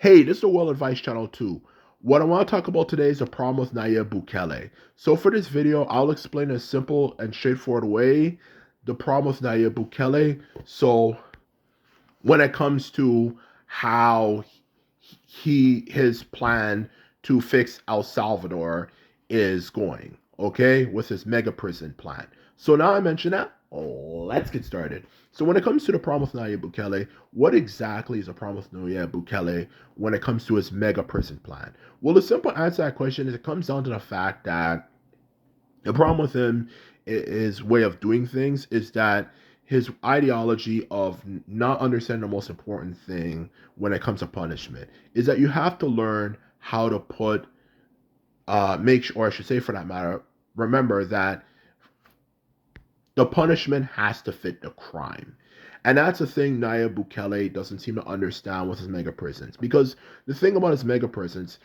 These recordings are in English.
Hey, this is the Well Advice Channel too. What I want to talk about today is the problem with Nayib Bukele. So for this video, I'll explain in a simple and straightforward way the problem with Nayib Bukele. So when it comes to how his plan to fix El Salvador is going, okay, with his mega prison plan. So now I mention that, let's get started. So when it comes to the problem with Nayib Bukele, what exactly is the problem with Nayib Bukele when it comes to his mega prison plan? Well, the simple answer to that question is it comes down to the fact that the problem with him, his way of doing things, is that his ideology of not understanding the most important thing when it comes to punishment is that you have to learn how to put, make sure, or I should say for that matter, remember that the punishment has to fit the crime. And that's the thing Nayib Bukele doesn't seem to understand with his mega prisons. Because the thing about his mega prisons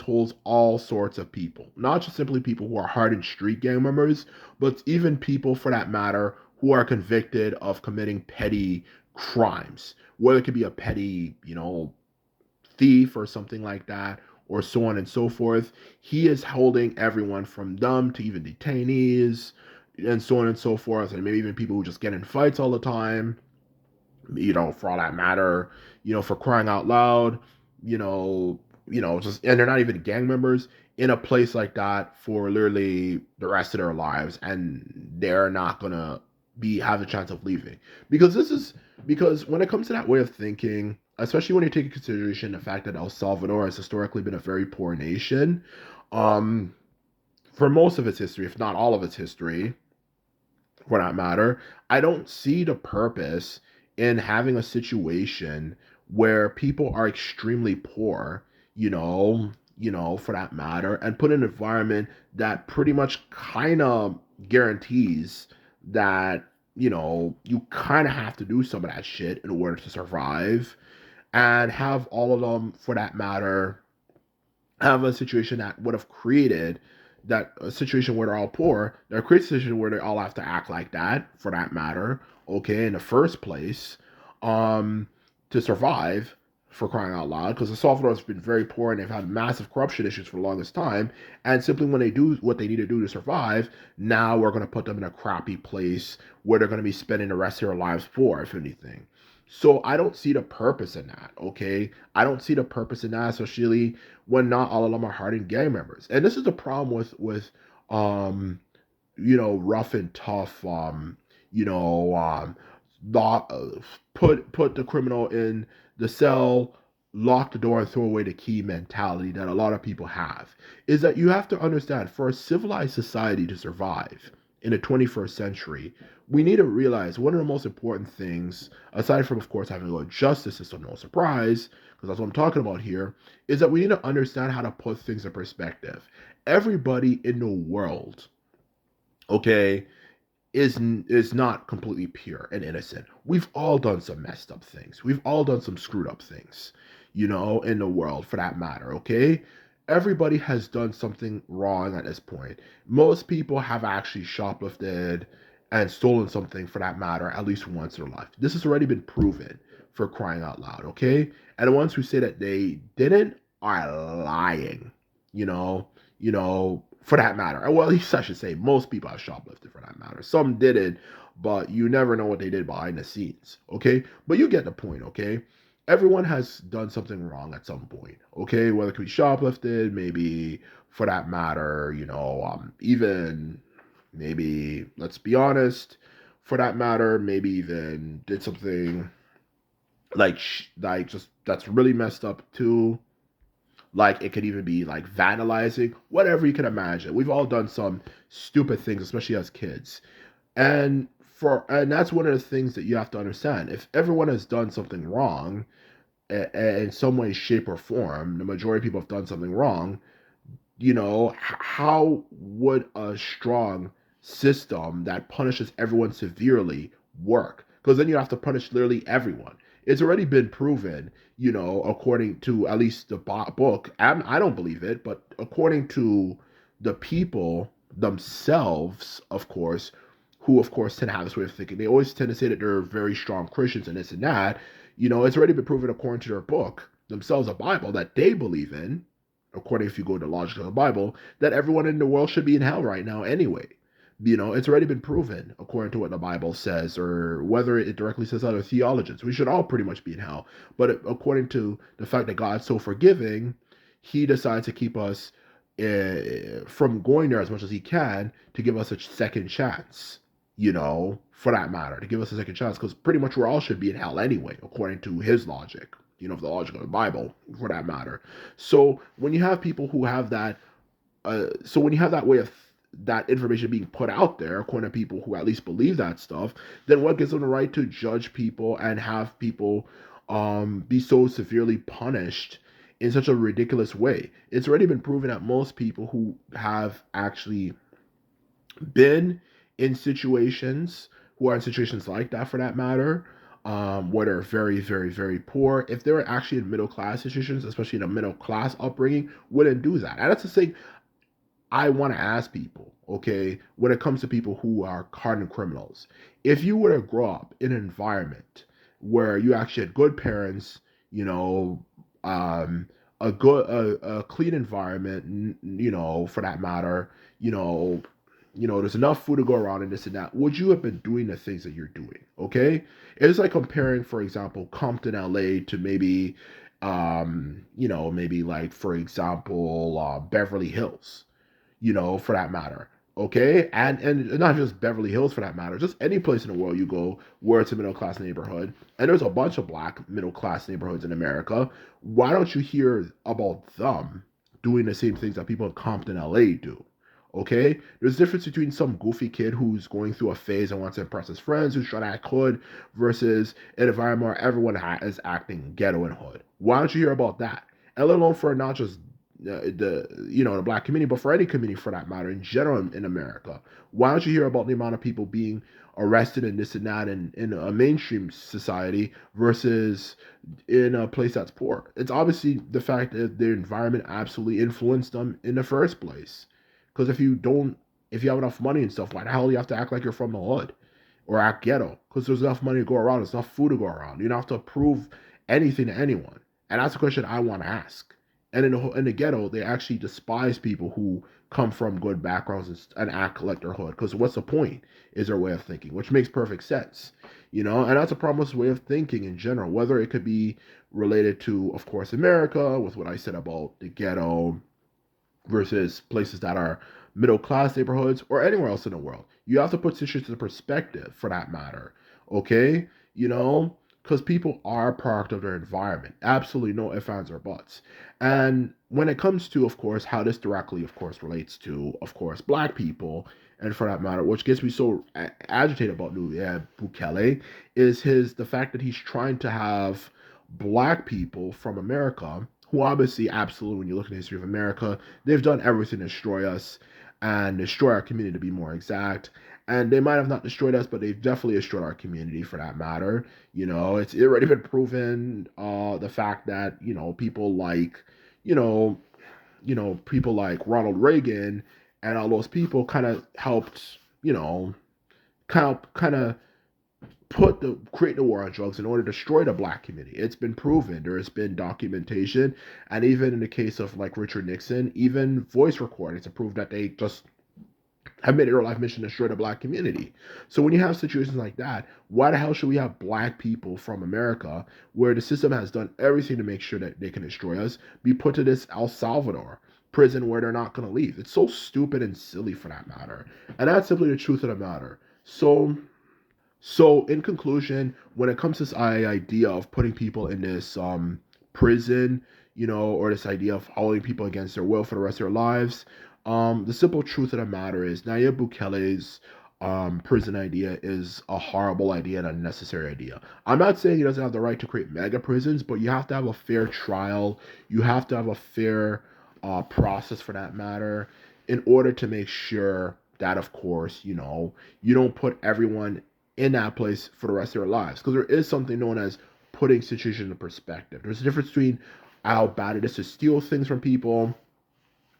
holds all sorts of people. Not just simply people who are hardened street gang members, but even people, for that matter, who are convicted of committing petty crimes. Whether it could be a petty, thief or something like that, or so on and so forth. He is holding everyone from them to even detainees and so on and so forth, and maybe even people who just get in fights all the time, for all that matter, for crying out loud, just and they're not even gang members in a place like that for literally the rest of their lives, and they're not gonna be have a chance of leaving because when it comes to that way of thinking, especially when you take into consideration the fact that El Salvador has historically been a very poor nation, um, for most of its history, if not all of its history, for that matter, I don't see the purpose in having a situation where people are extremely poor, for that matter, and put in an environment that pretty much kind of guarantees that, you kind of have to do some of that shit in order to survive, and have all of them, for that matter, have a situation that would have created that a situation where they're all poor, that creates a situation where they all have to act like that, for that matter, okay, in the first place, um, to survive, for crying out loud, because El Salvador has been very poor and they've had massive corruption issues for the longest time. And simply when they do what they need to do to survive, now we're going to put them in a crappy place where they're going to be spending the rest of their lives poor, if anything. So I don't see the purpose in that, okay? I don't see the purpose in that, especially when not all of them are hardened gang members. And this is the problem with um rough and tough you know not put the criminal in the cell, lock the door and throw away the key mentality that a lot of people have. Is that you have to understand, for a civilized society to survive in the 21st century, we need to realize one of the most important things, aside from, of course, having a good justice system, no surprise, because that's what I'm talking about here, is that we need to understand how to put things in perspective. Everybody in the world, okay, is not completely pure and innocent. We've all done some messed up things. We've all done some screwed up things, in the world, for that matter, okay? Everybody has done something wrong at this point. Most people have actually shoplifted and stolen something, for that matter, at least once in their life. This has already been proven, for crying out loud, okay? And the ones who say that they didn't are lying, for that matter. Well, at least I should say most people have shoplifted, for that matter. Some didn't, but you never know what they did behind the scenes, okay? But you get the point, okay? Everyone has done something wrong at some point, okay? Whether it could be shoplifted, maybe, for that matter, even maybe, let's be honest, for that matter, maybe even did something like just that's really messed up too. Like it could even be like vandalizing, whatever you can imagine. We've all done some stupid things, especially as kids. And that's one of the things that you have to understand. If everyone has done something wrong in some way, shape, or form, the majority of people have done something wrong, how would a strong system that punishes everyone severely work? Because then you have to punish literally everyone. It's already been proven, according to at least the book. I don't believe it, but according to the people themselves, of course, who of course tend to have this way of thinking, they always tend to say that they're very strong Christians and this and that. It's already been proven according to their book themselves a Bible that they believe in, according if you go to the logic of the Bible, that everyone in the world should be in hell right now anyway. It's already been proven according to what the Bible says, or whether it directly says other theologians. We should all pretty much be in hell. But according to the fact that God's so forgiving, he decides to keep us from going there as much as he can to give us a second chance, for that matter, to give us a second chance, because pretty much we all should be in hell anyway, according to his logic, the logic of the Bible, for that matter. So when you have people who have that, when you have that way of that information being put out there, according to people who at least believe that stuff, then what gives them the right to judge people and have people be so severely punished in such a ridiculous way? It's already been proven that most people who have actually been in situations, who are in situations like that for that matter, where they're very, very, very poor, if they're actually in middle class situations, especially in a middle class upbringing, wouldn't do that. And that's the thing I want to ask people, okay, when it comes to people who are hardened criminals. If you were to grow up in an environment where you actually had good parents, a clean environment, for that matter, there's enough food to go around and this and that, would you have been doing the things that you're doing? Okay. It's like comparing, for example, Compton, LA to maybe, maybe like, for example, Beverly Hills, for that matter. Okay, and not just Beverly Hills for that matter, just any place in the world you go where it's a middle class neighborhood, and there's a bunch of black middle class neighborhoods in America. Why don't you hear about them doing the same things that people in Compton, LA do? Okay, there's a difference between some goofy kid who's going through a phase and wants to impress his friends, who's trying to act hood, versus an environment where everyone is acting ghetto and hood. Why don't you hear about that? And let alone for not just the black community, but for any community for that matter in general in America. Why don't you hear about the amount of people being arrested and this and that in a mainstream society versus in a place that's poor? It's obviously the fact that their environment absolutely influenced them in the first place. Because if you have enough money and stuff, why the hell do you have to act like you're from the hood or act ghetto? Because there's enough money to go around, there's enough food to go around. You don't have to prove anything to anyone. And that's a question I want to ask. And in the ghetto, they actually despise people who come from good backgrounds and act like they're hood. Because what's the point? Is their way of thinking, which makes perfect sense, And that's a problem with way of thinking in general. Whether it could be related to, of course, America, with what I said about the ghetto versus places that are middle class neighborhoods, or anywhere else in the world. You have to put situations into perspective for that matter. Okay, because people are a product of their environment. Absolutely no ifs, ands, or buts. And when it comes to, of course, how this directly, of course, relates to, of course, black people, and for that matter, which gets me so agitated about Nayib Bukele, is the fact that he's trying to have black people from America, who obviously, absolutely, when you look at the history of America, they've done everything to destroy us and destroy our community, to be more exact. And they might have not destroyed us, but they've definitely destroyed our community for that matter. It's already been proven, the fact that, people like, you know, people like Ronald Reagan and all those people kind of helped, kind of create the war on drugs in order to destroy the black community. It's been proven. There has been documentation, and even in the case of like Richard Nixon, even voice recordings to prove that they just have made it their life mission to destroy the black community. So when you have situations like that, why the hell should we have black people from America, where the system has done everything to make sure that they can destroy us, be put to this El Salvador prison where they're not going to leave? It's so stupid and silly for that matter. And that's simply the truth of the matter. So in conclusion, when it comes to this idea of putting people in this prison, or this idea of holding people against their will for the rest of their lives, the simple truth of the matter is Nayib Bukele's prison idea is a horrible idea and a necessary idea. I'm not saying he doesn't have the right to create mega prisons, but you have to have a fair trial. You have to have a fair process for that matter in order to make sure that, of course, you don't put everyone in that place for the rest of their lives. Because there is something known as putting situations in perspective. There's a difference between how bad it is to steal things from people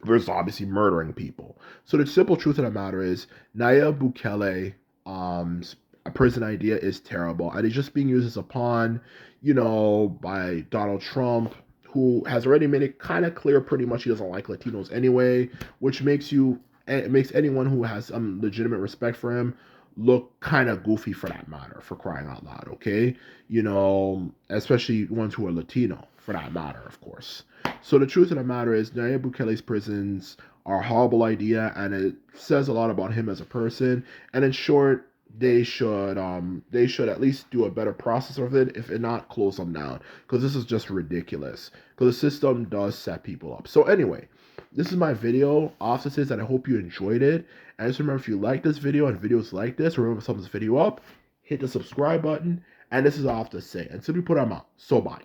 versus obviously murdering people. So the simple truth of the matter is Nayib Bukele, a prison idea is terrible, and it's just being used as a pawn, by Donald Trump who has already made it kind of clear pretty much he doesn't like Latinos anyway, which makes it makes anyone who has some legitimate respect for him look kind of goofy for that matter, for crying out loud, okay? You know, especially ones who are Latino for that matter, of course. So the truth of the matter is Nayib Bukele's prisons are a horrible idea, and it says a lot about him as a person. And in short, they should at least do a better process of it, if not close them down, because this is just ridiculous, because the system does set people up. So anyway, this is my video off to say that I hope you enjoyed it. And just remember, if you like this video and videos like this, remember to thumbs this video up, hit the subscribe button, and this is all I have to say. And simply put, I'm out. So bye.